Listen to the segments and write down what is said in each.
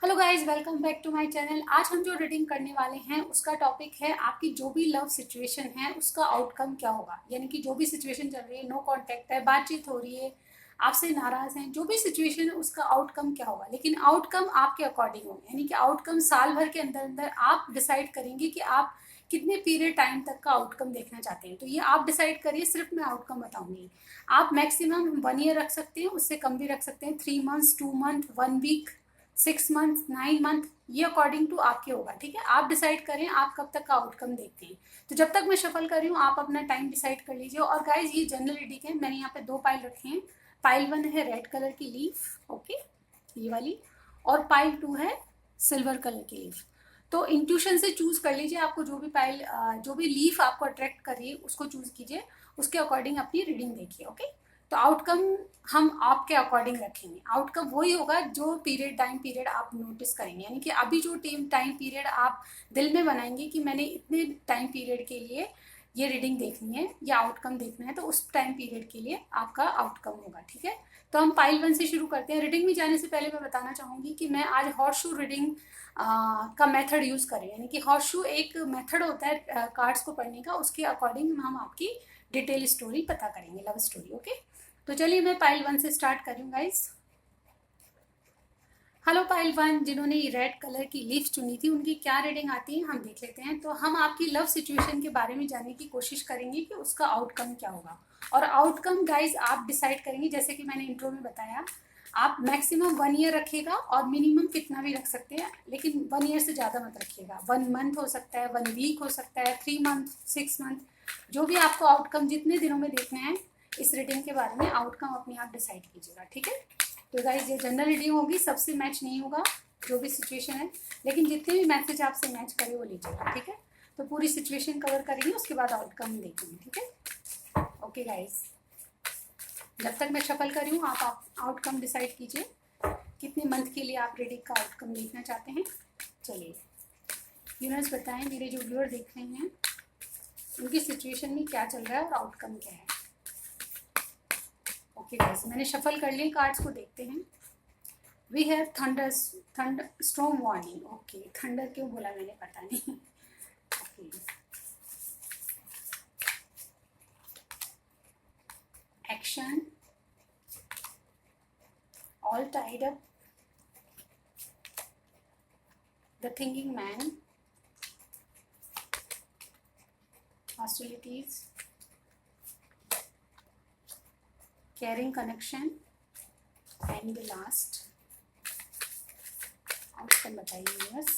Hello guys, welcome back to my channel. आज हम जो रीडिंग करने वाले हैं उसका टॉपिक है आपकी जो भी लव सिचुएशन है उसका आउटकम क्या होगा। यानी कि जो भी सिचुएशन चल रही है, नो कांटेक्ट है, बातचीत हो रही है, आपसे नाराज हैं, जो भी सिचुएशन है उसका आउटकम क्या होगा। लेकिन आउटकम आपके अकॉर्डिंग होगा, यानी कि आउटकम साल भर के अंदर अंदर आप डिसाइड करेंगे कि आप कितने पीरियड टाइम तक का आउटकम देखना चाहते हैं। तो ये आप डिसाइड करिए, सिर्फ मैं आउटकम बताऊंगी। आप मैक्सिमम 1 ईयर रख सकते हैं, उससे कम भी रख सकते हैं, 3 months, 2 month, 1 week, 6 month, 9 month, ये अकॉर्डिंग टू आपके होगा। ठीक है, आप डिसाइड करें आप कब तक का आउटकम देखते हैं। तो जब तक मैं शफल कर रही हूँ आप अपना टाइम डिसाइड कर लीजिए। और गाइज, ये जनरल रीडिंग है, मैंने यहाँ पे 2 पाइल रखे हैं। पाइल 1 है रेड कलर की लीफ, ओके, ये वाली, और पाइल 2 है सिल्वर कलर की लीफ। तो इंट्यूशन से चूज कर लीजिए, आपको जो भी पाइल, जो भी लीफ आपको अट्रैक्ट कर रही है उसको चूज कीजिए, उसके अकॉर्डिंग अपनी रीडिंग देखिए। ओके, तो आउटकम हम आपके अकॉर्डिंग रखेंगे। आउटकम वही होगा जो टाइम पीरियड आप नोटिस करेंगे, यानी कि अभी जो टाइम पीरियड आप दिल में बनाएंगे कि मैंने इतने टाइम पीरियड के लिए ये रीडिंग देखनी है या आउटकम देखना है, तो उस टाइम पीरियड के लिए आपका आउटकम होगा। ठीक है, तो हम पाइल 1 से शुरू करते हैं। रीडिंग में जाने से पहले मैं बताना चाहूंगी कि मैं आज हॉर्स शू रीडिंग का मेथड यूज करें, यानी कि हॉर्स शू एक मेथड होता है कार्ड्स को पढ़ने का, उसके अकॉर्डिंग हम आपकी डिटेल स्टोरी पता करेंगे, लव स्टोरी। ओके, तो चलिए मैं पाइल 1 से स्टार्ट कर रही हूँ गाइस। हेलो पाइल 1, जिन्होंने ये रेड कलर की लीफ चुनी थी उनकी क्या रीडिंग आती है हम देख लेते हैं। तो हम आपकी लव सिचुएशन के बारे में जानने की कोशिश करेंगे कि उसका आउटकम क्या होगा। और आउटकम गाइज आप डिसाइड करेंगे, जैसे कि मैंने इंट्रो में बताया, आप मैक्सिमम 1 ईयर रखिएगा और मिनिमम कितना भी रख सकते हैं, लेकिन 1 ईयर से ज़्यादा मत रखिएगा। 1 मंथ हो सकता है, 1 वीक हो सकता है, 3 मंथ, 6 मंथ, जो भी आपको आउटकम जितने दिनों में देखना है इस रीडिंग के बारे में आउटकम अपने आप डिसाइड कीजिएगा। ठीक है, तो गाइज ये जनरल रीडिंग होगी, सबसे मैच नहीं होगा जो भी सिचुएशन है, लेकिन जितने भी मैसेज आपसे मैच करे वो लीजिएगा। ठीक है, तो पूरी सिचुएशन कवर करेंगे, उसके बाद आउटकम देखेंगे। ठीक है, ओके गाइज, जब तक मैं शफल कर रही हूँ आप आउटकम डिसाइड कीजिए, कितने मंथ के लिए आप रीडिंग का आउटकम देखना चाहते हैं। चलिए यूनिवर्स बताएं, मेरे जो व्यूअर देख रहे हैं उनकी सिचुएशन में क्या चल रहा है और आउटकम क्या है। ओके गाइस, मैंने शफल कर लिए कार्ड्स को, देखते हैं। We have thunder storm warning. Okay, thunder क्यों बोला मैंने पता नहीं। Okay, action, all tied up, the thinking man, hostilities, caring connection, and the last outcome बताइए बस।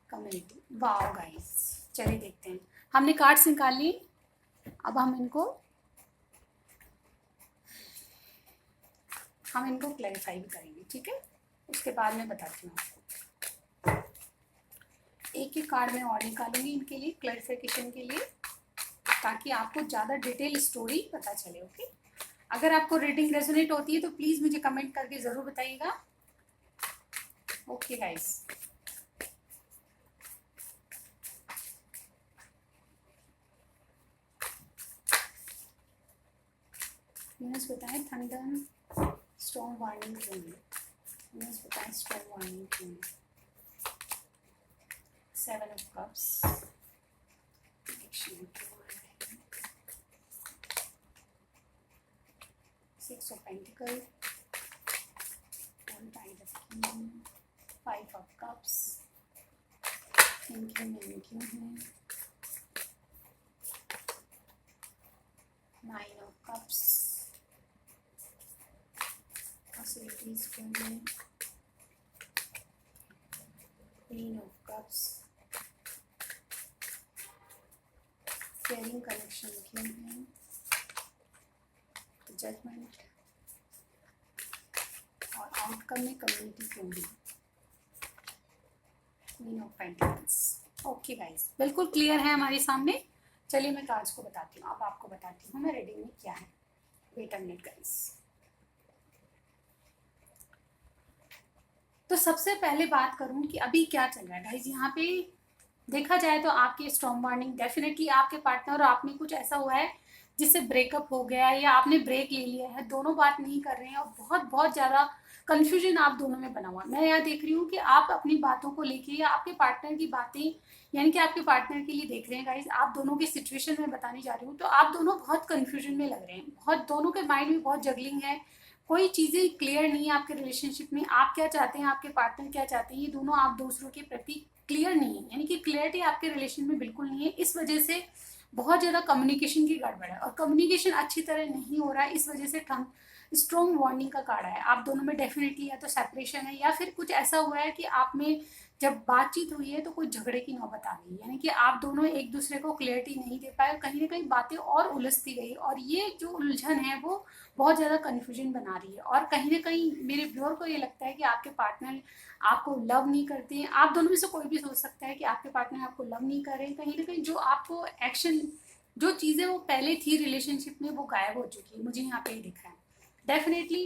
कम्युनिटी। वाओ गाइस, चलिए देखते हैं, हमने कार्ड्स निकाल लिए, अब हम इनको क्लैरिफाई भी करेंगे। ठीक है, उसके बाद मैं बताती हूँ आपको। एक एक कार्ड में और निकालूंगी इनके लिए क्लैरिफिकेशन के लिए, ताकि आपको ज़्यादा डिटेल स्टोरी पता चले। ओके, अगर आपको रीडिंग रेजोनेट होती है तो प्लीज़ मुझे कमेंट करके ज़रूर बताइएगा। ओके गाइस, यूनिवर्स बताएं थंडर स्टॉर्म वार्निंग क्यों है। यूनिवर्स बताएं स्टॉर्म वार्निंग क्यों है। 7 ऑफ कप्स, एक्शन क्यों है। 6 of pentacle, 5 of cups, thinking man क्यों है। 9 ऑफ कप्स, पॉसिबिलिटीज क्यों है। 3 ऑफ कप्स, केयरिंग कनेक्शन क्यों है। जजमेंट, और आउटकम में कम्युनिटी क्यों है। Queen of pentacles. Okay guys, बिल्कुल क्लियर है हमारे सामने। चलिए मैं कार्ड्स को बताती हूँ, अब आपको बताती हूँ मैं रीडिंग में क्या है। Wait a minute guys. तो सबसे पहले बात करूँ कि अभी क्या चल रहा है गाइस। यहाँ पे देखा जाए तो आपकी स्टॉर्म वार्निंग, डेफिनेटली आपके पार्टनर और आपने कुछ ऐसा हुआ है जिससे ब्रेकअप हो गया है या आपने ब्रेक ले लिया है, दोनों बात नहीं कर रहे हैं और बहुत बहुत ज़्यादा कंफ्यूजन आप दोनों में बना हुआ है। मैं यहाँ देख रही हूँ कि आप अपनी बातों को लेके या आपके पार्टनर की बातें, यानी कि आपके पार्टनर के लिए देख रहे हैं गाइज, आप दोनों की सिचुएशन में बताने जा रही हूँ, तो आप दोनों बहुत कंफ्यूजन में लग रहे हैं, बहुत दोनों के माइंड में बहुत जगलिंग है, कोई चीजें क्लियर नहीं है आपके रिलेशनशिप में। आप क्या चाहते हैं, आपके पार्टनर क्या चाहते हैं, ये दोनों आप दूसरों के प्रति क्लियर नहीं है, यानी कि क्लियरिटी आपके रिलेशन में बिल्कुल नहीं है। इस वजह से बहुत ज्यादा कम्युनिकेशन की गड़बड़ है, और कम्युनिकेशन अच्छी तरह नहीं हो रहा है, इस वजह से स्ट्रॉन्ग वार्निंग का कार्ड है। आप दोनों में डेफिनेटली या तो सेपरेशन है, या फिर कुछ ऐसा हुआ है कि आप में जब बातचीत हुई है तो कुछ झगड़े की नौबत आ गई, यानी कि आप दोनों एक दूसरे को क्लियरिटी नहीं दे पाए, कहीं ना कहीं बातें और उलझती गई, और ये जो उलझन है वो बहुत ज़्यादा कन्फ्यूजन बना रही है। और कहीं ना कहीं मेरे व्यूअर को ये लगता है कि आपके पार्टनर आपको लव नहीं करते हैं। आप दोनों में से कोई भी सोच सकता है कि आपके पार्टनर आपको लव नहीं कर रहे हैं, कहीं ना कहीं जो आपको एक्शन, जो चीज़ें वो पहले थी रिलेशनशिप में वो गायब हो चुकी है, मुझे यहाँ पे ही दिख रहा है डेफिनेटली।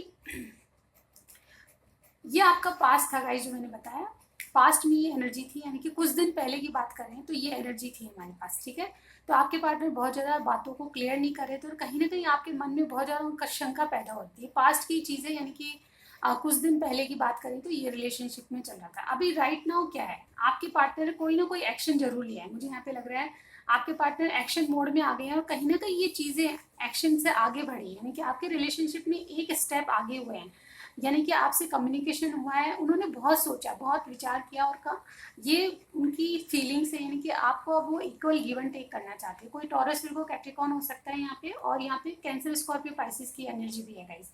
ये आपका पास्ट था गाइस, जो मैंने बताया, पास्ट में ये एनर्जी थी, यानी कि कुछ दिन पहले की बात कर रहे हैं तो ये एनर्जी थी हमारे पास, ठीक है। तो आपके पार्टनर बहुत ज़्यादा बातों को क्लियर नहीं कर रहे थे, और कहीं ना कहीं आपके मन में बहुत ज़्यादा उनका शंका पैदा होती है पास्ट की चीज़ें, यानी कि कुछ दिन पहले की बात करें तो ये रिलेशनशिप में चल रहा था। अभी राइट नाउ क्या है, आपके पार्टनर कोई ना कोई एक्शन जरूर लिया है, मुझे यहाँ पे लग रहा है आपके पार्टनर एक्शन मोड में आ गए हैं, और कहीं ना कहीं ये चीज़ें एक्शन से आगे बढ़ी, यानी कि आपके रिलेशनशिप में एक स्टेप आगे हुए हैं, यानी कि आपसे कम्युनिकेशन हुआ है, उन्होंने बहुत सोचा, बहुत विचार किया, और का ये उनकी फीलिंग्स है, यानी कि आपको अब वो इक्वल गिव एंड टेक करना चाहते हैं। कोई टॉरस, विर्गो, कैप्रिकॉर्न हो सकता है यहाँ पे, और यहाँ पे कैंसर, स्कॉर्पियो, पाइसिस की एनर्जी भी है गाइस।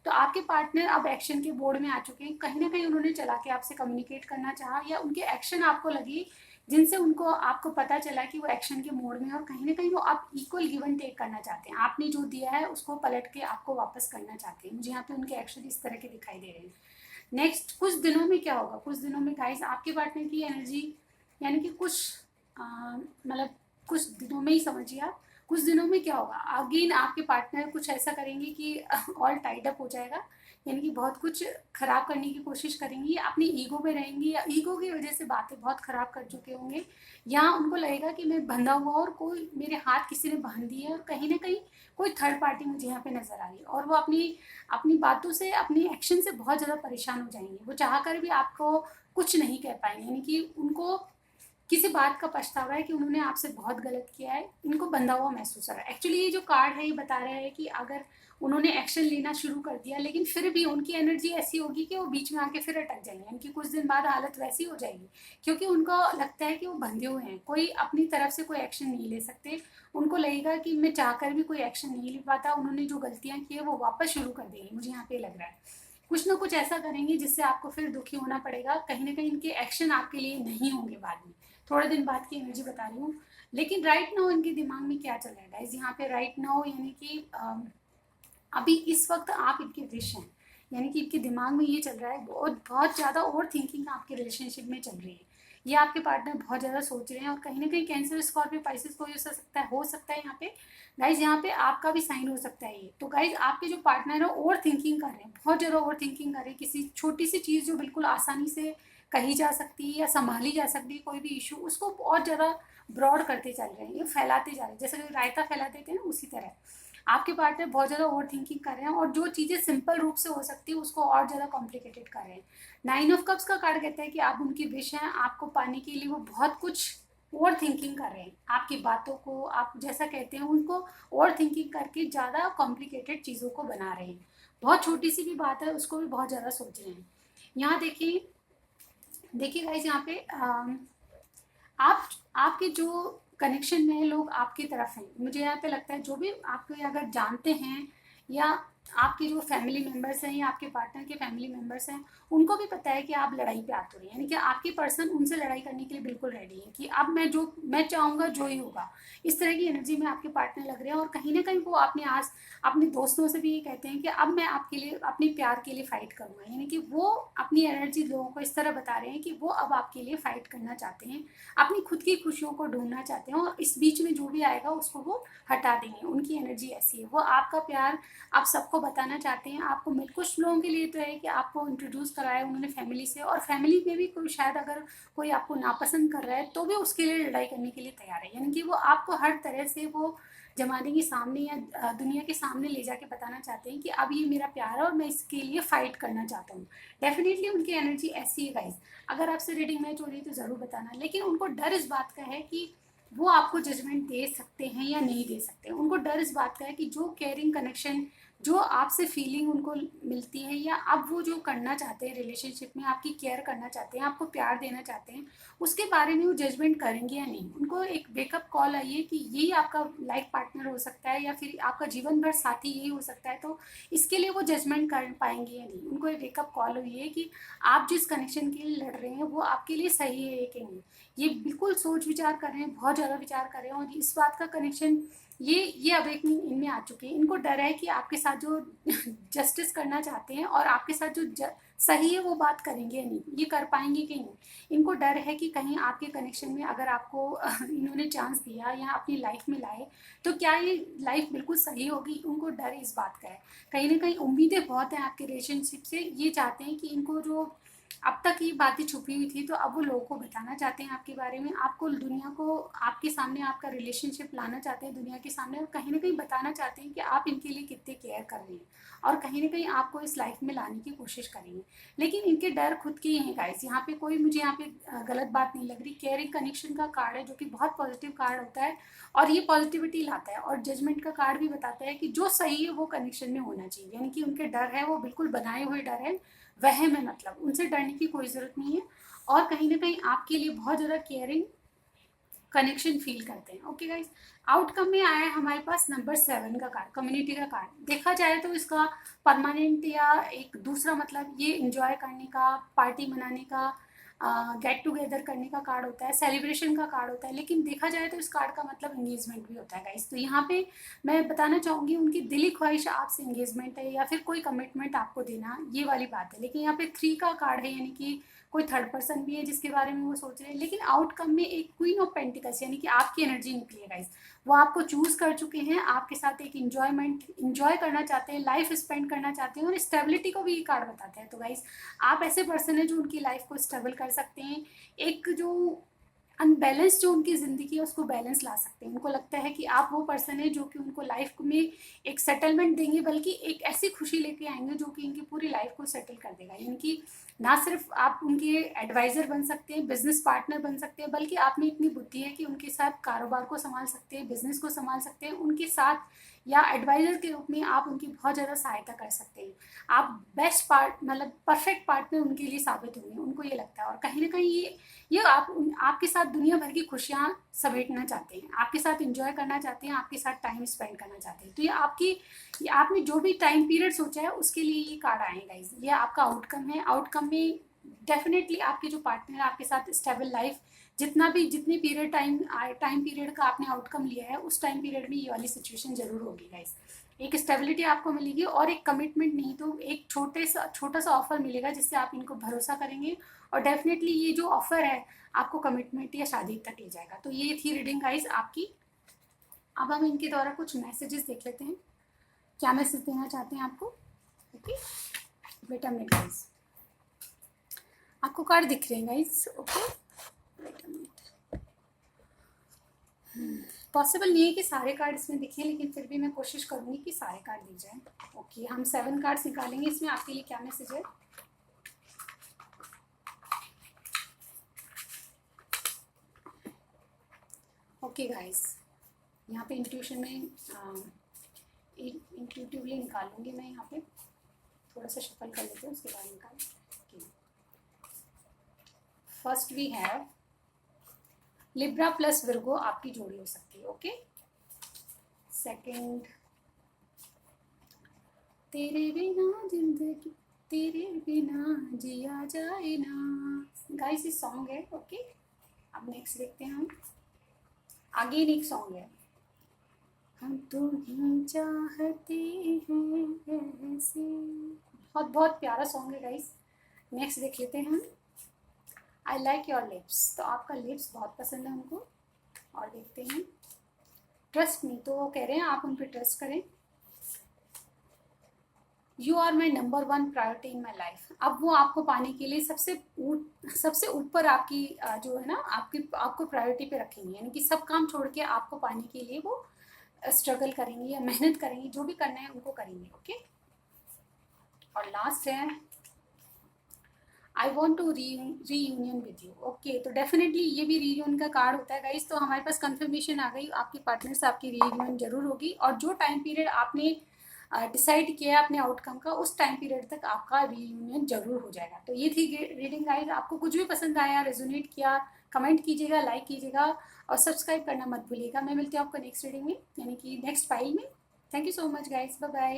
तो आपके पार्टनर अब एक्शन के बोर्ड में आ चुके हैं, कहीं ना कहीं उन्होंने चला के आपसे कम्युनिकेट करना चाहा, या उनके एक्शन आपको लगी जिनसे उनको आपको पता चला कि वो एक्शन के मोड में है, और कहीं ना कहीं वो आप इक्वल गिव एंड टेक करना चाहते हैं, आपने जो दिया है उसको पलट के आपको वापस करना चाहते हैं। मुझे यहाँ पे उनके एक्शन इस तरह के दिखाई दे रहे हैं। नेक्स्ट कुछ दिनों में क्या होगा, कुछ दिनों में गाइस आपके पार्टनर की एनर्जी, यानी कि कुछ मतलब कुछ दिनों में ही समझिए आप, कुछ दिनों में क्या होगा, अगेन आपके पार्टनर कुछ ऐसा करेंगे कि ऑल टाइड अप हो जाएगा, यानी कि बहुत कुछ खराब करने की कोशिश करेंगी, अपनी ईगो में रहेंगी, या ईगो की वजह से बातें बहुत खराब कर चुके होंगे, या उनको लगेगा कि मैं बंधा हुआ और कोई मेरे हाथ किसी ने बांध दिए है, और कहीं ना कहीं कोई थर्ड पार्टी मुझे यहाँ पे नजर आ रही है, और वो अपनी अपनी बातों से, अपनी एक्शन से बहुत ज़्यादा परेशान हो जाएंगे, वो चाह कर भी आपको कुछ नहीं कह पाएंगे, यानी कि उनको किसी बात का पछतावा है कि उन्होंने आपसे बहुत गलत किया है, इनको बंधा हुआ महसूस हो रहा है। एक्चुअली ये जो कार्ड है ये बता रहा है कि अगर उन्होंने एक्शन लेना शुरू कर दिया, लेकिन फिर भी उनकी एनर्जी ऐसी होगी कि वो बीच में आके फिर अटक जाएंगे, उनकी कुछ दिन बाद हालत वैसी हो जाएगी, क्योंकि उनको लगता है कि वो बंधे हुए हैं, कोई अपनी तरफ से कोई एक्शन नहीं ले सकते, उनको लगेगा कि मैं चाहकर भी कोई एक्शन नहीं ले पाता, उन्होंने जो गलतियां की है वो वापस शुरू कर देंगे, मुझे यहाँ पे लग रहा है कुछ ना कुछ ऐसा करेंगे जिससे आपको फिर दुखी होना पड़ेगा, कहीं ना कहीं इनके एक्शन आपके लिए नहीं होंगे बाद में, थोड़े दिन बाद की एनर्जी बता रही हूँ। लेकिन राइट नाउ इनके दिमाग में क्या चल रहा है गाइज, यहाँ पे राइट नाउ यानी कि अभी इस वक्त आप इनके विश हैं, यानी कि इनके दिमाग में ये चल रहा है, बहुत बहुत ज़्यादा ओवर थिंकिंग आपके रिलेशनशिप में चल रही है, ये आपके पार्टनर बहुत ज़्यादा सोच रहे हैं, और कहीं ना कहीं कैंसर, स्कॉर्पियो, पाइसेस कोई हो सकता है यहाँ पे गाइज, यहाँ पे आपका भी साइन हो सकता है ये। तो गाइज आपके जो पार्टनर है ओवर थिंकिंग कर रहे हैं, बहुत ज़्यादा ओवर थिंकिंग कर रहे हैं, किसी छोटी सी चीज़ जो बिल्कुल आसानी से कही जा सकती है या संभाली जा सकती है, कोई भी इशू, उसको बहुत ज़्यादा ब्रॉड करते चल रहे हैं, ये फैलाते जा रहे हैं, जैसे रायता फैला देते हैं ना, उसी तरह आपके पार्टनर बहुत ज़्यादा ओवर थिंकिंग कर रहे हैं, और जो चीज़ें सिंपल रूप से हो सकती है उसको और ज़्यादा कॉम्प्लिकेटेड कर रहे हैं। 9 ऑफ कप्स का कार्ड कहता है कि आप उनकी विश हैं, आपको पाने के लिए वो बहुत कुछ ओवर थिंकिंग कर रहे हैं, आपकी बातों को आप जैसा कहते हैं उनको ओवर थिंकिंग करके ज़्यादा कॉम्प्लिकेटेड चीज़ों को बना रहे हैं, बहुत छोटी सी भी बात है उसको भी बहुत ज़्यादा सोच रहे हैं। यहाँ देखिए, देखिए गाइज यहाँ पे आप, आपके जो कनेक्शन में लोग आपकी तरफ हैं, मुझे यहाँ पे लगता है जो भी आपको अगर जानते हैं, या आपके जो फैमिली मेंबर्स हैं या आपके पार्टनर के फैमिली मेंबर्स हैं, उनको भी पता है कि आप लड़ाई पे आते हैं, यानी कि आपकी पर्सन उनसे लड़ाई करने के लिए बिल्कुल रेडी है, कि अब मैं चाहूँगा जो ही होगा, इस तरह की एनर्जी में आपके पार्टनर लग रहे हैं, और कहीं ना कहीं वो अपने दोस्तों से भी ये कहते हैं कि अब मैं आपके लिए, अपने प्यार के लिए फाइट करूँगा, यानी कि वो अपनी एनर्जी लोगों को इस तरह बता रहे हैं कि वो अब आपके लिए फाइट करना चाहते हैं, अपनी खुद की खुशियों को ढूंढना चाहते हैं, और इस बीच में जो भी आएगा उसको वो हटा देंगे, उनकी एनर्जी ऐसी है, वो आपका प्यार आप सबको बताना चाहते हैं, आपको मिल, कुछ लोगों के लिए तो है कि आपको इंट्रोड्यूस कराया उन्होंने फैमिली से, और फैमिली में भी कोई शायद अगर कोई आपको नापसंद कर रहा है तो भी उसके लिए लड़ाई करने के लिए तैयार है, यानी कि वो आपको हर तरह से वो जमाने के सामने या दुनिया के सामने ले जाके बताना चाहते हैं कि अब ये मेरा प्यार है और मैं इसके लिए फाइट करना चाहता हूँ। डेफिनेटली उनकी एनर्जी ऐसी है गाइस। अगर आपसे रीडिंग मैच हो रही है तो ज़रूर बताना, लेकिन उनको डर इस बात का है कि वो आपको जजमेंट दे सकते हैं या नहीं दे सकते। उनको डर इस बात का है कि जो केयरिंग कनेक्शन, जो आपसे फीलिंग उनको मिलती है, या अब वो जो करना चाहते हैं रिलेशनशिप में, आपकी केयर करना चाहते हैं, आपको प्यार देना चाहते हैं, उसके बारे में वो जजमेंट करेंगे या नहीं। उनको एक वेकअप कॉल आई है कि यही आपका लाइफ पार्टनर हो सकता है या फिर आपका जीवन भर साथी यही हो सकता है, तो इसके लिए वो जजमेंट कर पाएंगे या नहीं। उनको एक वेकअप कॉल हुई है कि आप जिस कनेक्शन के लिए लड़ रहे हैं वो आपके लिए सही है कि नहीं। ये बिल्कुल सोच विचार कर रहे हैं, बहुत ज़्यादा विचार कर रहे हैं, और इस बात का कनेक्शन, ये अवेकनिंग इनमें आ चुकी है। इनको डर है कि आपके साथ जो जस्टिस करना चाहते हैं और आपके साथ जो सही है वो बात करेंगे या नहीं, ये कर पाएंगे कि नहीं। इनको डर है कि कहीं आपके कनेक्शन में अगर आपको इन्होंने चांस दिया या अपनी लाइफ में लाए तो क्या ये लाइफ बिल्कुल सही होगी। उनको डर इस बात का है। कहीं ना कहीं उम्मीदें बहुत हैं आपके रिलेशनशिप से। ये चाहते हैं कि इनको जो अब तक ये बातें छुपी हुई थी तो अब वो लोगों को बताना चाहते हैं आपके बारे में, आपको दुनिया को आपके सामने आपका रिलेशनशिप लाना चाहते हैं दुनिया के सामने, और कहीं ना कहीं बताना चाहते हैं कि आप इनके लिए कितने केयर कर रहे हैं और कहीं ना कहीं आपको इस लाइफ में लाने की कोशिश करेंगे। लेकिन इनके डर खुद के ही हैं गाइस। यहाँ पे कोई मुझे यहाँ पे गलत बात नहीं लग रही। केयरिंग कनेक्शन का कार्ड है जो कि बहुत पॉजिटिव कार्ड होता है और ये पॉजिटिविटी लाता है, और जजमेंट का कार्ड भी बताता है कि जो सही है वो कनेक्शन में होना चाहिए। यानी कि उनके डर है वो बिल्कुल बनाए हुए डर है, वहम है, मतलब उनसे डरने की कोई ज़रूरत नहीं है। और कहीं ना कहीं आपके लिए बहुत ज़्यादा केयरिंग कनेक्शन फील करते हैं। ओके गाइस, आउटकम में आया है हमारे पास नंबर 7 का कार्ड, कम्युनिटी का कार्ड। देखा जाए तो इसका परमानेंट या एक दूसरा मतलब ये इंजॉय करने का, पार्टी मनाने का, गेट टुगेदर करने का कार्ड होता है, सेलिब्रेशन का कार्ड होता है। लेकिन देखा जाए तो इस कार्ड का मतलब एंगेजमेंट भी होता है गाइस। तो यहाँ पे मैं बताना चाहूँगी उनकी दिली ख्वाहिश आपसे एंगेजमेंट है या फिर कोई कमिटमेंट आपको देना, ये वाली बात है। लेकिन यहाँ पे 3 का कार्ड है, यानी कि कोई थर्ड पर्सन भी है जिसके बारे में वो सोच रहे हैं। लेकिन आउटकम में एक क्वीन ऑफ पेंटिकल्स यानी कि आपकी एनर्जी निकली है गाइस। वो आपको चूज कर चुके हैं, आपके साथ एक इंजॉय करना चाहते हैं, लाइफ स्पेंड करना चाहते हैं, और स्टेबिलिटी को भी ये कार्ड बताते हैं। तो गाइस आप ऐसे पर्सन है जो उनकी लाइफ को स्टेबल कर सकते हैं। एक जो अनबैलेंस जो उनकी ज़िंदगी है उसको बैलेंस ला सकते हैं। उनको लगता है कि आप वो पर्सन है जो कि उनको लाइफ में एक सेटलमेंट देंगे, बल्कि एक ऐसी खुशी लेके आएंगे जो कि इनकी पूरी लाइफ को सेटल कर देगा। यानी कि ना सिर्फ आप उनके एडवाइज़र बन सकते हैं, बिजनेस पार्टनर बन सकते हैं, बल्कि आप में इतनी बुद्धि है कि उनके साथ कारोबार को संभाल सकते हैं, बिजनेस को संभाल सकते हैं, उनके साथ या एडवाइज़र के रूप में आप उनकी बहुत ज़्यादा सहायता कर सकते हैं। आप बेस्ट मतलब परफेक्ट पार्टनर उनके लिए साबित होंगे, उनको ये लगता है। और कहीं ना कहीं ये आपके साथ दुनिया भर की खुशियाँ समेटना चाहते हैं, आपके साथ एंजॉय करना चाहते हैं, आपके साथ टाइम स्पेंड करना चाहते हैं। तो ये आपने जो भी टाइम पीरियड सोचा है उसके लिए ये कार्ड आए गाइस। ये आपका आउटकम है। आउटकम में डेफिनेटली आपके जो पार्टनर है आपके साथ स्टेबल लाइफ, जितनी टाइम पीरियड का आपने आउटकम लिया है उस टाइम पीरियड में ये वाली सिचुएशन जरूर होगी गाइस। एक स्टेबिलिटी आपको मिलेगी और एक कमिटमेंट नहीं तो एक छोटा सा ऑफर मिलेगा जिससे आप इनको भरोसा करेंगे, और डेफिनेटली ये जो ऑफर है आपको कमिटमेंट या शादी तक ले जाएगा। तो ये थी रीडिंग गाइस आपकी। अब हम इनके द्वारा कुछ मैसेजेस देख लेते हैं, क्या मैसेज देना चाहते हैं आपको। Okay wait a minute guys, आपको कार्ड दिख रहे हैं guys. Okay wait a minute, possible नहीं है कि सारे कार्ड इसमें दिखे, लेकिन फिर भी मैं कोशिश करूंगी कि सारे कार्ड दिख जाएं। ओके हम 7 कार्ड्स निकालेंगे, इसमें आपके लिए क्या मैसेज है। ओके गाइस, यहाँ पे इंट्यूशन में इंट्यूटिवली निकालूंगी मैं। यहाँ पे थोड़ा सा शफल कर लेते हैं उसके बाद निकाल। First we have Libra plus Virgo, आपकी जोड़ी हो सकती है। ओके सेकंड, तेरे बिना जिंदगी तेरे बिना जिया जाए ना, गाइस ये सॉन्ग है। ओके अब नेक्स्ट देखते हैं हम। आगे एक सॉन्ग है, हम तुम्हें चाहते हैं ऐसे, बहुत बहुत प्यारा सॉन्ग है गाइस। नेक्स्ट देख लेते हैं हम। आई लाइक योर लिप्स, तो आपका लिप्स बहुत पसंद है उनको। और देखते हैं ट्रस्ट मी, तो वो कह रहे हैं आप उन पर ट्रस्ट करें। You are my number 1 priority in my life, अब वो आपको पाने के लिए सबसे ऊपर आपकी जो है ना आपको प्रायोरिटी पे रखेंगे। यानी कि सब काम छोड़ के आपको पाने के लिए वो स्ट्रगल करेंगी या मेहनत करेंगी, जो भी करना है उनको करेंगे। ओके, और लास्ट है I want to reunion with you. Okay, तो डेफिनेटली ये भी रीयूनियन का कार्ड होता है गाइज। तो हमारे पास कंफर्मेशन आ गई, आपके पार्टनर से आपकी रीयूनियन जरूर होगी, और जो टाइम पीरियड आपने डिसाइड किया है अपने आउटकम का, उस टाइम पीरियड तक आपका रीयूनियन जरूर हो जाएगा। तो ये थी रीडिंग गाइज। आपको कुछ भी पसंद आया, रेजोनेट किया, कमेंट कीजिएगा, लाइक कीजिएगा और सब्सक्राइब करना मत भूलिएगा। मैं मिलती हूँ आपको नेक्स्ट रीडिंग में, यानी कि नेक्स्ट फाइल में। Thank you so much guys, bye bye.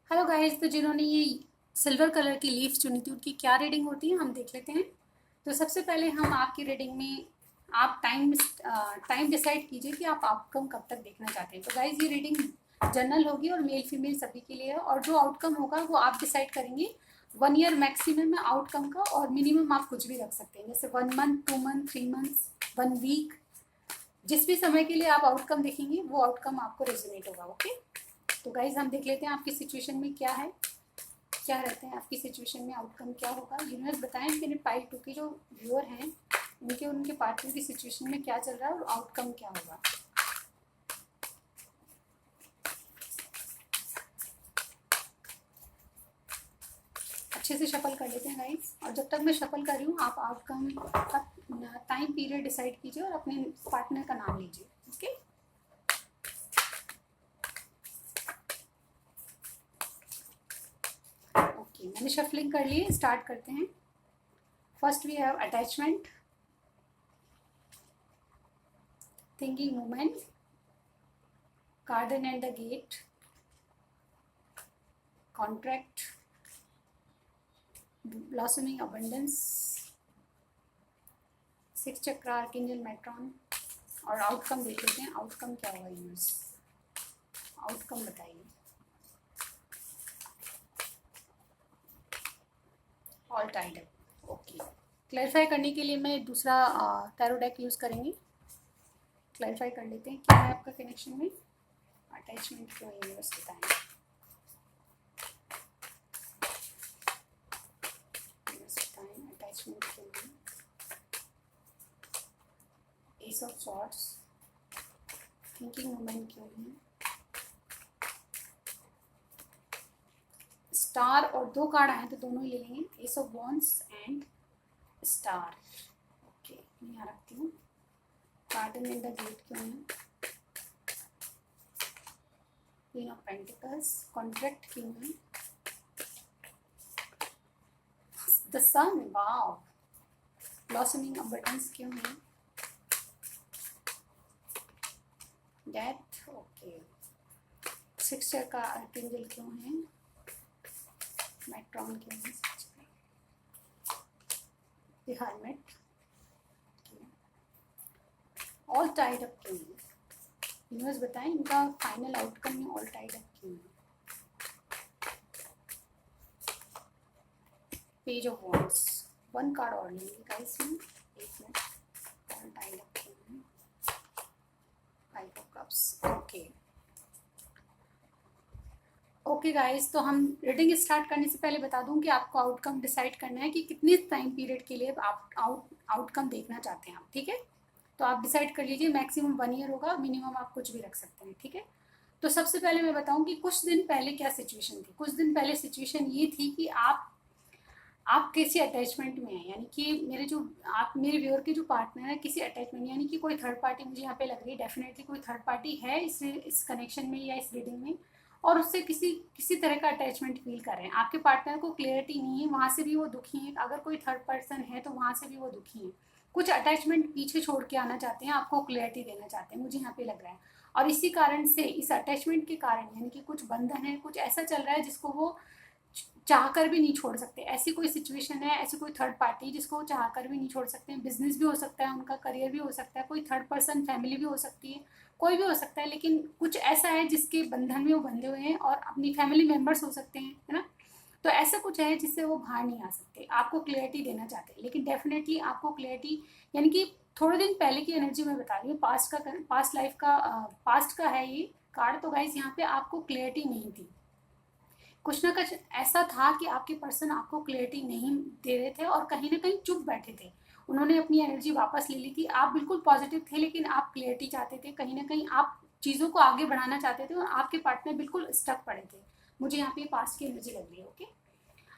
Hello guys, तो जिन्होंने ये सिल्वर कलर की लीव्स चुनी थी उनकी क्या रीडिंग होती है हम देख लेते हैं। तो सबसे पहले हम आपकी रीडिंग में आप टाइम डिसाइड कीजिए कि आप आउटकम कब तक देखना चाहते हैं। तो गाइज ये रीडिंग जनरल होगी और मेल फीमेल सभी के लिए है, और जो आउटकम होगा वो आप डिसाइड करेंगे। 1 ईयर मैक्सिमम है आउटकम का, और मिनिमम आप कुछ भी रख सकते हैं, जैसे 1 मंथ, 2 मंथ, 3 मंथ्स, 1 वीक। जिस भी समय के लिए आप आउटकम देखेंगे वो आउटकम आपको रेजोनेट होगा। ओके, तो गाइज हम देख लेते हैं आपकी सिचुएशन में क्या है, क्या रहते हैं आपकी सिचुएशन में, आउटकम क्या होगा। यूनिवर्स बताएं मेरे पाइल 2 के जो व्यूअर हैं उनके पार्टनर की सिचुएशन में क्या चल रहा है और आउटकम क्या होगा। अच्छे से शफल कर लेते हैं गाइस, और जब तक मैं शफल कर रही हूँ आप आउटकम का टाइम पीरियड डिसाइड कीजिए और अपने पार्टनर का नाम लीजिए। ओके, मैंने शफलिंग कर ली, स्टार्ट करते हैं। First we have attachment, thinking women, garden and the gate, contract, blossoming abundance, 6 chakra, archangel मेट्रॉन। और आउटकम देख लेते हैं, आउटकम क्या होगा यूनिवर्स, आउटकम बताइए। All tied up. Okay, clarify करने के लिए मैं दूसरा टैरो डेक यूज़ करेंगे। क्लैरिफाई कर लेते हैं क्या है आपका कनेक्शन में, अटैचमेंट क्यों यूनिवर्स बताएं। अटैचमेंट क्यों है, S of swords, thinking women क्यों है, स्टार और 2 कार्ड आए तो दोनों ही ले लेंगे, S of wands and star. Okay, मैं यहाँ रखती हूँ। गार्डन इन द गेट क्यों है, क्वीन ऑफ पेंटिकल्स, कॉन्ट्रैक्ट क्यों है, the sun, wow, blossoming abundance क्यों है, डेथ। ओके, 6 का आर्कएंजल क्यों है, मेट्रॉन क्यों है, the hermit, all tied up क्यों है। यूनिवर्स बताएं इनका फाइनल आउटकम में ऑल टाइड अप क्यों है। पेज ऑफ वॉन्ड्स, 1 कार्ड और लेंगे गाइस में, 1 मिनट। ऑल टाइड अप क्यों है, 5 of cups. Okay okay guys, तो हम रीडिंग स्टार्ट करने से पहले बता दूं कि आपको आउटकम डिसाइड करना है कि कितने टाइम पीरियड के लिए आप आउटकम देखना चाहते हैं आप, ठीक है। तो आप डिसाइड कर लीजिए, मैक्सिमम 1 ईयर होगा, मिनिमम आप कुछ भी रख सकते हैं, ठीक है। तो सबसे पहले मैं बताऊं कि कुछ दिन पहले क्या सिचुएशन थी। कुछ दिन पहले सिचुएशन ये थी कि आप किसी अटैचमेंट में हैं, यानी कि मेरे व्यूअर के जो पार्टनर है किसी अटैचमेंट, यानी कि कोई थर्ड पार्टी मुझे यहाँ पे लग रही है, डेफिनेटली कोई थर्ड पार्टी है इस कनेक्शन में या इस रीडिंग में, और उससे किसी तरह का अटैचमेंट फील कर रहे हैं। आपके पार्टनर को क्लियरिटी नहीं है, वहाँ से भी वो दुखी है। अगर कोई थर्ड पर्सन है तो वहाँ से भी वो दुखी है, कुछ अटैचमेंट पीछे छोड़ के आना चाहते हैं, आपको क्लियरिटी देना चाहते हैं, मुझे यहाँ पे लग रहा है। और इसी कारण से, इस अटैचमेंट के कारण, यानी कि कुछ बंधन है, कुछ ऐसा चल रहा है जिसको वो चाहकर भी नहीं छोड़ सकते। ऐसी कोई सिचुएशन है, ऐसी कोई थर्ड पार्टी जिसको वो चाहकर भी नहीं छोड़ सकते हैं। बिजनेस भी हो सकता है, उनका करियर भी हो सकता है, कोई थर्ड पर्सन, फैमिली भी हो सकती है, कोई भी हो सकता है, लेकिन कुछ ऐसा है जिसके बंधन में वो बंधे हुए हैं, और अपनी फैमिली मेम्बर्स हो सकते हैं, है ना। तो ऐसा कुछ है जिससे वो बाहर नहीं आ सकते, आपको क्लियरिटी देना चाहते हैं। लेकिन डेफिनेटली आपको क्लियरिटी, यानी कि थोड़े दिन पहले की एनर्जी मैं बता रही हूँ, पास्ट लाइफ का, पास्ट का है ये कार्ड। तो गाइस यहाँ पे आपको क्लियरिटी नहीं थी, कुछ ना कुछ ऐसा था कि आपके पर्सन आपको क्लियरिटी नहीं दे रहे थे और कहीं ना कहीं चुप बैठे थे। उन्होंने अपनी एनर्जी वापस ले ली थी। आप बिल्कुल पॉजिटिव थे, लेकिन आप क्लियरिटी चाहते थे, कहीं ना कहीं आप चीज़ों को आगे बढ़ाना चाहते थे और आपके पार्टनर बिल्कुल स्टक पड़े थे। मुझे यहाँ पे पास्ट की एनर्जी लग रही है। ओके,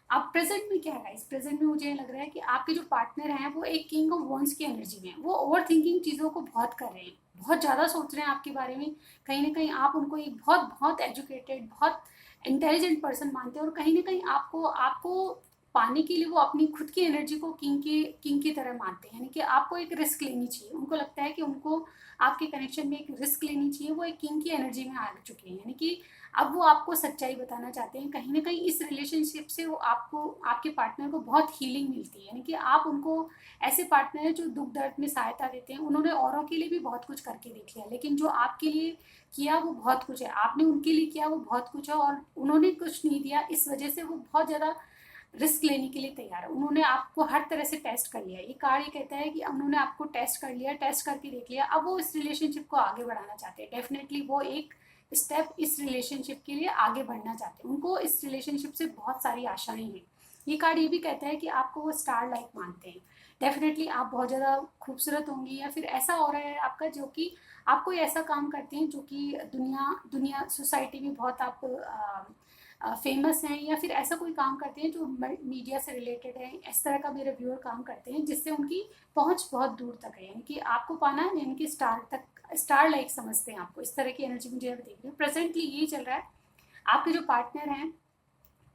अब प्रेजेंट में क्या है, इस प्रेजेंट में मुझे लग रहा है कि आपके जो पार्टनर हैं वो एक किंग ऑफ वॉन्स की एनर्जी में है। वो ओवर थिंकिंग चीज़ों को बहुत कर रहे हैं, बहुत ज़्यादा सोच रहे हैं आपके बारे में। कहीं ना कहीं आप उनको एक बहुत बहुत एजुकेटेड, बहुत इंटेलिजेंट पर्सन मानते हैं, और कहीं ना कहीं आपको आपको पाने के लिए वो अपनी खुद की एनर्जी को किंग की तरह मानते हैं। यानी कि आपको एक रिस्क लेनी चाहिए। उनको लगता है कि उनको आपके कनेक्शन में एक रिस्क लेनी चाहिए। वो एक किंग की एनर्जी में आ चुके हैं, यानी कि अब वो आपको सच्चाई बताना चाहते हैं। कहीं ना कहीं इस रिलेशनशिप से वो आपको, आपके पार्टनर को बहुत हीलिंग मिलती है। यानी कि आप उनको, ऐसे पार्टनर हैं जो दुख दर्द में सहायता देते हैं। उन्होंने औरों के लिए भी बहुत कुछ करके देख लिया, लेकिन जो आपके लिए किया वो बहुत कुछ है। आपने उनके लिए किया वो बहुत कुछ है, और उन्होंने कुछ नहीं दिया, इस वजह से वो बहुत ज़्यादा रिस्क लेने के लिए तैयार है। उन्होंने आपको हर तरह से टेस्ट कर लिया। ये कार्ड ये कहता है कि उन्होंने आपको टेस्ट कर लिया, टेस्ट करके देख लिया। अब वो इस रिलेशनशिप को आगे बढ़ाना चाहते हैं। डेफिनेटली वो एक स्टेप इस रिलेशनशिप के लिए आगे बढ़ना चाहते हैं। उनको इस रिलेशनशिप से बहुत सारी आशाएं हैं। ये कार्ड ये भी कहता है कि आपको वो स्टार लाइक मानते हैं। डेफिनेटली आप बहुत ज़्यादा खूबसूरत होंगी, या फिर ऐसा हो रहा है आपका जो कि आप कोई ऐसा काम करते हैं जो कि दुनिया दुनिया सोसाइटी में बहुत आप फेमस हैं, या फिर ऐसा कोई काम करते हैं जो मीडिया से रिलेटेड है। इस तरह का मेरे व्यूअर काम करते हैं जिससे उनकी पहुंच बहुत दूर तक है। यानी कि आपको पाना है, यानी कि स्टार तक, स्टार लाइक समझते हैं आपको। इस तरह की एनर्जी मुझे अब देख रही हूँ। प्रेजेंटली यही चल रहा है। आपके जो पार्टनर हैं,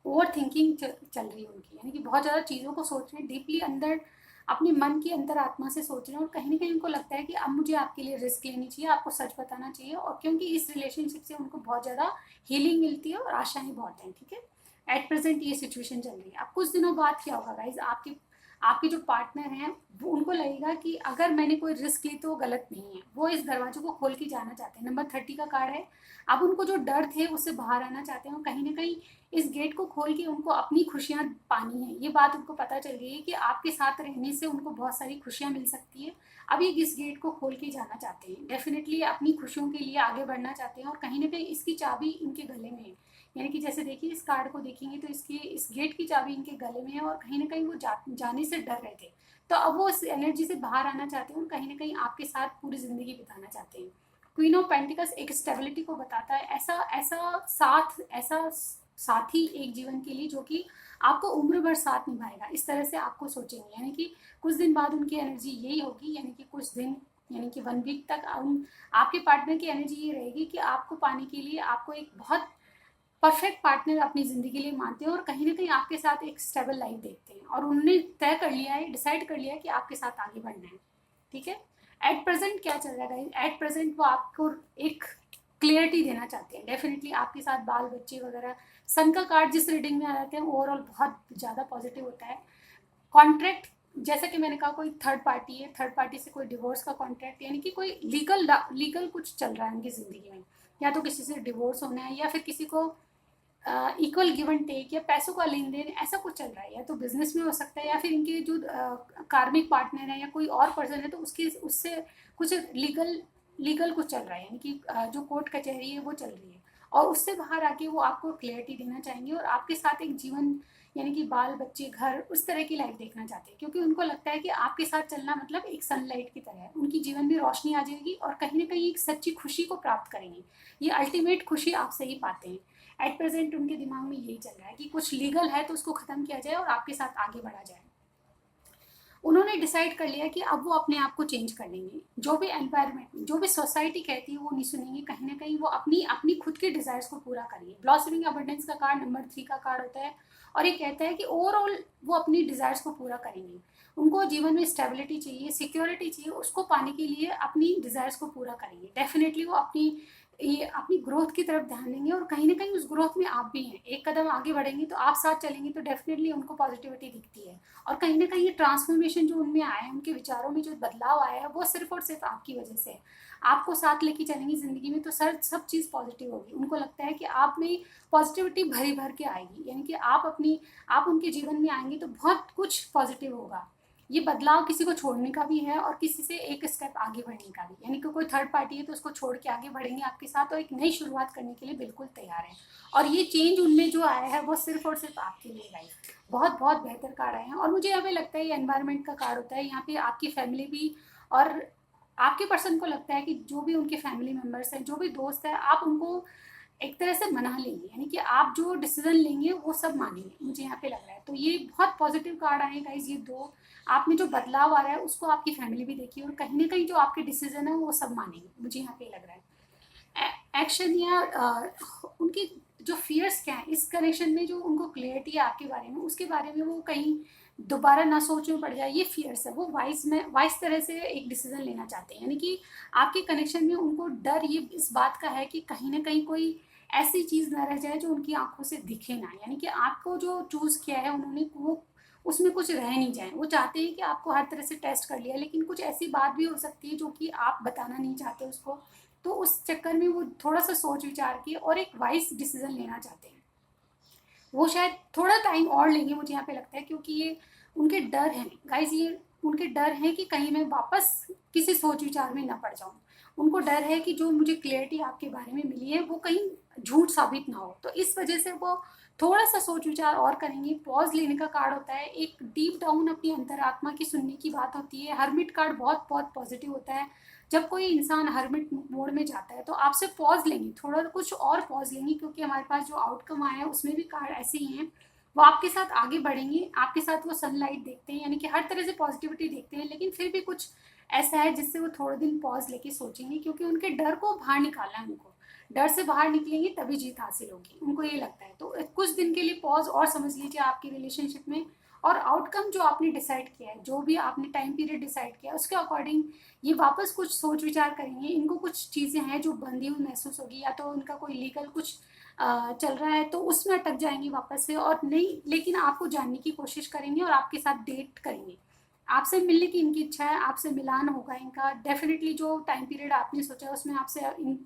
ओवर थिंकिंग चल रही है उनकी, यानी कि बहुत ज़्यादा चीज़ों को सोच रहे हैं, डीपली अंदर अपने मन की अंतर आत्मा से सोच रहे हैं। और कहीं ना कहीं उनको लगता है कि अब मुझे आपके लिए रिस्क लेनी चाहिए, आपको सच बताना चाहिए, और क्योंकि इस रिलेशनशिप से उनको बहुत ज़्यादा हीलिंग मिलती है और आशाएं बहुत हैं। ठीक है, एट प्रेजेंट ये सिचुएशन चल रही है। अब कुछ दिनों बाद क्या होगा गाइज, आपके आपके जो पार्टनर हैं वो, उनको लगेगा कि अगर मैंने कोई रिस्क ली तो गलत नहीं है। वो इस दरवाजे को खोल के जाना चाहते हैं। नंबर 30 का कार्ड है। अब उनको जो डर थे उससे बाहर आना चाहते हैं, और कहीं ना कहीं इस गेट को खोल के उनको अपनी खुशियां पानी है। ये बात उनको पता चल गई है कि आपके साथ रहने से उनको बहुत सारी खुशियां मिल सकती है। अब ये इस गेट को खोल के जाना चाहते हैं। डेफिनेटली अपनी खुशियों के लिए आगे बढ़ना चाहते हैं, और कहीं ना कहीं इसकी चाबी इनके गले में है। यानी कि जैसे देखिए, इस कार्ड को देखेंगे तो इसकी, इस गेट की चाबी इनके गले में है, और कहीं ना कहीं वो जाने से डर रहे थे। तो अब वो इस एनर्जी से बाहर आना चाहते हैं, और कहीं ना कहीं आपके साथ पूरी जिंदगी बिताना चाहते हैं। क्वीन ऑफ पेंटिकल्स एक स्टेबिलिटी को बताता है। ऐसा ऐसा साथ, ऐसा साथी एक जीवन के लिए जो कि आपको उम्र भर साथ निभाएगा, इस तरह से आपको सोचेंगे। यानी कि कुछ दिन बाद उनकी एनर्जी यही होगी, यानी कि कुछ दिन, यानी कि 1 वीक तक आपके पार्टनर की एनर्जी ये रहेगी कि आपको पाने के लिए आपको एक बहुत परफेक्ट पार्टनर अपनी ज़िंदगी के लिए मानते हैं, और कहीं ना कहीं आपके साथ एक स्टेबल लाइफ देखते हैं, और उन्होंने तय कर लिया है, डिसाइड कर लिया है कि आपके साथ आगे बढ़ना है। ठीक है, एट प्रेजेंट क्या चल रहा है, एट प्रेजेंट वो आपको एक क्लियरिटी देना चाहते हैं। डेफिनेटली आपके साथ बाल बच्चे वगैरह, सन का कार्ड जिस रीडिंग में आ जाते हैं ओवरऑल बहुत ज़्यादा पॉजिटिव होता है। कॉन्ट्रैक्ट, जैसा कि मैंने कहा, कोई थर्ड पार्टी है, थर्ड पार्टी से कोई डिवोर्स का कॉन्ट्रैक्ट, यानी कि कोई लीगल कुछ चल रहा है उनकी ज़िंदगी में। या तो किसी से डिवोर्स होना है, या फिर किसी को इक्वल गिव एंड टेक, या पैसों का लेन देन, ऐसा कुछ चल रहा है। या तो बिजनेस में हो सकता है, या फिर इनके जो कार्मिक पार्टनर है या कोई और पर्सन है तो उसके उससे कुछ लीगल कुछ चल रहा है। यानी कि जो कोर्ट कचहरी है वो चल रही है, और उससे बाहर आके वो आपको क्लैरिटी देना चाहेंगे, और आपके साथ एक जीवन, यानी कि बाल बच्चे घर, उस तरह की लाइफ देखना चाहते हैं। क्योंकि उनको लगता है कि आपके साथ चलना मतलब एक सनलाइट की तरह है। उनकी जीवन में रोशनी आ जाएगी, और कहीं ना कहीं एक सच्ची खुशी को प्राप्त करेंगे। ये अल्टीमेट खुशी आपसे ही पाते हैं। एट प्रेजेंट उनके दिमाग में यही चल रहा है कि कुछ लीगल है तो उसको ख़त्म किया जाए और आपके साथ आगे बढ़ा जाए। उन्होंने डिसाइड कर लिया कि अब वो अपने आप को चेंज कर लेंगे। जो भी एनवायरनमेंट, जो भी सोसाइटी कहती है वो नहीं सुनेंगे। कहीं ना कहीं वो अपनी अपनी खुद के डिजायर्स को पूरा करेंगे। ब्लॉसमिंग अबंडेंस का कार्ड नंबर 3 का कार्ड होता है, और ये कहता है कि ओवरऑल वो अपनी डिजायर्स को पूरा करेंगे। उनको जीवन में स्टेबिलिटी चाहिए, सिक्योरिटी चाहिए, उसको पाने के लिए अपनी डिजायर्स को पूरा करेंगे। डेफिनेटली वो ये अपनी ग्रोथ की तरफ ध्यान देंगे, और कहीं ना कहीं उस ग्रोथ में आप भी हैं। एक कदम आगे बढ़ेंगे तो आप साथ चलेंगे, तो डेफिनेटली उनको पॉजिटिविटी दिखती है। और कहीं ना कहीं ये ट्रांसफॉर्मेशन जो उनमें आया है, उनके विचारों में जो बदलाव आया है, वो सिर्फ और सिर्फ आपकी वजह से है। आपको साथ लेके चलेंगी जिंदगी में तो सब चीज़ पॉजिटिव होगी। उनको लगता है कि आप में पॉजिटिविटी भरी भर के आएगी, यानी कि आप उनके जीवन में आएंगे तो बहुत कुछ पॉजिटिव होगा। ये बदलाव किसी को छोड़ने का भी है और किसी से एक स्टेप आगे बढ़ने का भी, यानी कि कोई थर्ड पार्टी है तो उसको छोड़ के आगे बढ़ेंगे आपके साथ और एक नई शुरुआत करने के लिए बिल्कुल तैयार है। और ये चेंज उनमें जो आया है वो सिर्फ और सिर्फ आपके लिए गाइस, बहुत बहुत बेहतर कार्ड आए हैं। और मुझे यहाँ पे लगता है ये एनवायरनमेंट का कार्ड होता है, यहाँ पे आपकी फैमिली भी और आपके पर्सन को लगता है कि जो भी उनके फैमिली मेम्बर्स हैं, जो भी दोस्त है, आप उनको एक तरह से मना लेंगे, यानी कि आप जो डिसीजन लेंगे वो सब मानेंगे, मुझे यहाँ पे लग रहा है। तो ये बहुत पॉजिटिव कार्ड आए गाइज, ये दो आप में जो बदलाव आ रहा है उसको आपकी फैमिली भी देखिए और कहीं ना कहीं जो आपके डिसीजन है वो सब मानेंगे, मुझे यहाँ पे लग रहा है। एक्शन या उनकी जो फियर्स क्या है इस कनेक्शन में, जो उनको क्लियरिटी है आपके बारे में, उसके बारे में वो कहीं दोबारा ना सोच में पड़ जाए, ये फियर्स है। वो वाइस तरह से एक डिसीजन लेना चाहते हैं, यानी कि आपके कनेक्शन में उनको डर ये इस बात का है कि कहीं ना कहीं कोई ऐसी चीज़ ना रह जाए जो उनकी आंखों से दिखे ना, यानी कि आपको जो चूज़ किया है उन्होंने, वो उसमें कुछ रह नहीं जाए। वो चाहते हैं कि आपको हर तरह से टेस्ट कर लिया, लेकिन कुछ ऐसी बात भी हो सकती है जो कि आप बताना नहीं चाहते उसको, तो उस चक्कर में वो थोड़ा सा सोच विचार के और एक वाइस डिसीजन लेना चाहते हैं। वो शायद थोड़ा टाइम और लेंगे, मुझे यहाँ पे लगता है, क्योंकि ये उनके डर हैं गाइज, ये उनके डर हैं कि कहीं मैं वापस किसी सोच विचार में ना पड़ जाऊँ। उनको डर है कि जो मुझे क्लियरिटी आपके बारे में मिली है वो कहीं झूठ साबित ना हो, तो इस वजह से वो थोड़ा सा सोच विचार और करेंगे। पॉज लेने का कार्ड होता है, एक डीप डाउन अपनी अंतरात्मा की सुनने की बात होती है। हर्मिट कार्ड बहुत बहुत पॉजिटिव होता है, जब कोई इंसान हर्मिट मोड में जाता है तो आपसे पॉज लेंगे, थोड़ा कुछ और पॉज लेंगे, क्योंकि हमारे पास जो आउटकम आया है उसमें भी कार्ड ऐसे ही हैं। वो आपके साथ आगे बढ़ेंगे, आपके साथ वो सनलाइट देखते हैं, यानी कि हर तरह से पॉजिटिविटी देखते हैं, लेकिन फिर भी कुछ ऐसा है जिससे वो थोड़े दिन पॉज लेके सोचेंगे, क्योंकि उनके डर को बाहर निकालना है। उनको डर से बाहर निकलेंगे तभी जीत हासिल होगी, उनको ये लगता है। तो कुछ दिन के लिए पॉज और समझ लीजिए आपकी रिलेशनशिप में, और आउटकम जो आपने डिसाइड किया है, जो भी आपने टाइम पीरियड डिसाइड किया है, उसके अकॉर्डिंग ये वापस कुछ सोच विचार करेंगे। इनको कुछ चीज़ें हैं जो बंधी हुई महसूस होगी, या तो उनका कोई लीगल कुछ चल रहा है तो उसमें अटक जाएंगे वापस से, और नहीं, लेकिन आपको जानने की कोशिश करेंगे और आपके साथ डेट करेंगे। आपसे मिलने की इनकी इच्छा है, आपसे मिलान होगा इनका डेफिनेटली। जो टाइम पीरियड आपने सोचा है उसमें आपसे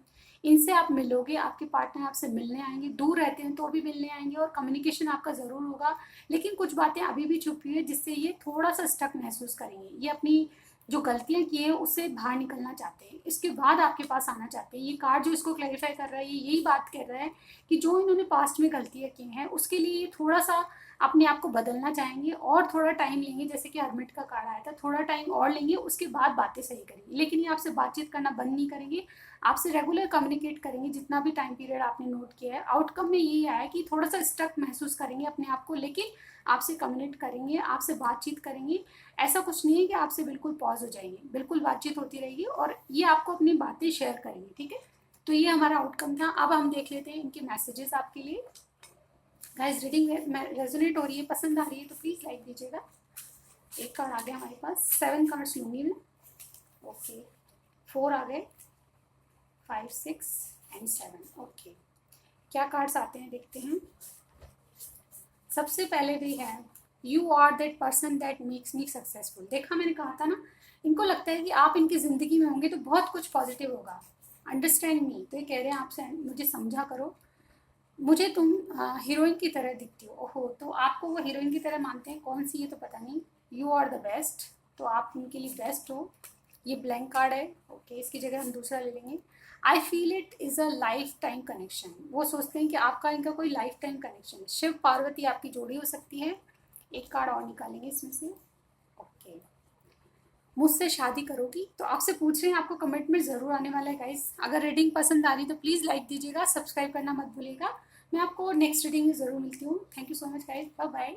इनसे आप मिलोगे, आपके पार्टनर आपसे मिलने आएंगे, दूर रहते हैं तो भी मिलने आएंगे, और कम्युनिकेशन आपका ज़रूर होगा। लेकिन कुछ बातें अभी भी छुपी है जिससे ये थोड़ा सा स्टक महसूस करेंगे। ये अपनी जो गलतियां की हैं उससे बाहर निकलना चाहते हैं, इसके बाद आपके पास आना चाहते हैं। ये कार्ड जो इसको क्लैरिफाई कर रहा है, ये यही बात कह रहा है कि जो इन्होंने पास्ट में गलतियां की हैं उसके लिए ये थोड़ा सा अपने आप को बदलना चाहेंगे और थोड़ा टाइम लेंगे। जैसे कि हर्मिट का कार्ड आया था, थोड़ा टाइम और लेंगे, उसके बाद बातें सही करेंगे। लेकिन ये आपसे बातचीत करना बंद नहीं करेंगे, आपसे रेगुलर कम्युनिकेट करेंगे जितना भी टाइम पीरियड आपने नोट किया है। आउटकम में यही आया कि थोड़ा सा स्टक महसूस करेंगे अपने आप को, लेकिन आपसे कम्युनिकेट करेंगे, आपसे बातचीत करेंगे। ऐसा कुछ नहीं है कि आपसे बिल्कुल पॉज हो जाएंगे, बिल्कुल बातचीत होती रहेगी और ये आपको अपनी बातें शेयर करेंगे, ठीक है। तो ये हमारा आउटकम था। अब हम देख लेते हैं इनके मैसेजेस आपके लिए। गाइस रीडिंग रेजोनेट हो रही है, पसंद आ रही है तो प्लीज़ लाइक दीजिएगा। एक कार्ड आ गया हमारे पास, 7 कार्ड्स लूँगी मैं। ओके, 4 आ गए, 5, 6 एंड 7। ओके, क्या कार्ड्स आते हैं देखते हैं। सबसे पहले भी है you are that person that makes me successful. देखा, मैंने कहा था ना, इनको लगता है कि आप इनकी ज़िंदगी में होंगे तो बहुत कुछ पॉजिटिव होगा। अंडरस्टैंड मी, तो ये कह रहे हैं आपसे मुझे समझा करो, मुझे तुम हीरोइन की तरह दिखती हो। ओहो, तो आपको वो हीरोइन की तरह मानते हैं, कौन सी ये तो पता नहीं। यू आर द बेस्ट, तो आप उनके लिए बेस्ट हो। ये ब्लैंक कार्ड है, ओके, इसकी जगह हम दूसरा ले लेंगे। I feel it is a life time connection. वो सोचते हैं कि आपका इनका कोई लाइफ टाइम कनेक्शन है। शिव पार्वती आपकी जोड़ी हो सकती है। एक कार्ड और निकालेंगे इसमें से। ओके, मुझसे शादी करोगी, तो आपसे पूछ रहे हैं आपको कमिटमेंट ज़रूर आने वाला है गाइस। अगर रीडिंग पसंद आ रही तो प्लीज़ लाइक दीजिएगा, सब्सक्राइब करना मत भूलिएगा। मैं आपको नेक्स्ट रीडिंग में ज़रूर मिलती हूँ। Thank you so much guys, bye bye.